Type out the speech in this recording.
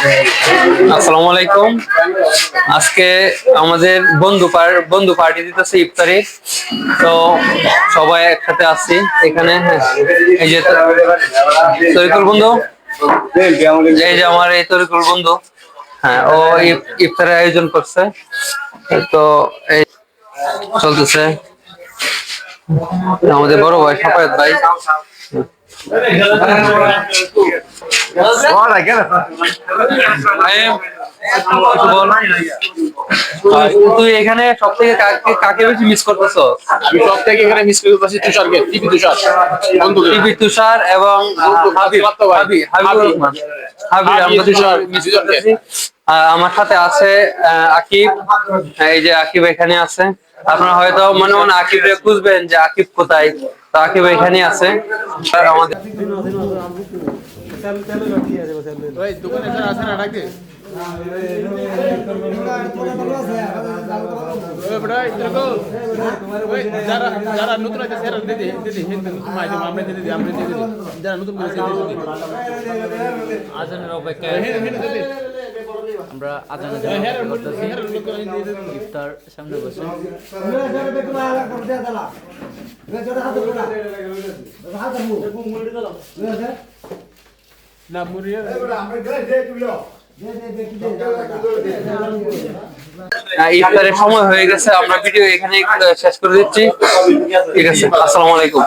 আসসালামু আলাইকুম। আজকে আমাদের বন্ধু পার্টি দিতেছে ইফতারি। তো সবাই একসাথে আসছি এখানে। এই যে তরিকুল বন্ধু, এই যে আমার এই তরিকুল বন্ধু, হ্যাঁ ও ইফতারের আয়োজন করছে। তো এই চলতেছে আমাদের বড় ভাই সাফায়েত ভাই। তুই এখানে সব থেকে কাকে বেশি মিস করতেছ? আমি সব থেকে এখানে মিস করতেছি তুষারকে, টিপি তুষার বন্ধুকে, টিভি তুষার এবং হাবিবুর রহমান। আমরা তুষার মিস করতেছি। আমার সাথে আছে আকিব। এই যে আকিব এখানে আছে। আপনারা হয়তো মনে মনে আকিবরে খুঁজবেন যে আকিব কোথায়, তো আকিব এখানে আছে। আর আমাদের দোকানে আছে না ডাকে যারা নতুন আছে যারা নতুন আজানের অপেক্ষায় আমরা আজানের করতেছি। ইফতার সামনে বসে না মুড়িয়ে ইফতারের সময় হয়ে গেছে, আমরা ভিডিও এখানে শেষ করে দিচ্ছি। ঠিক আছে, আসসালামু আলাইকুম।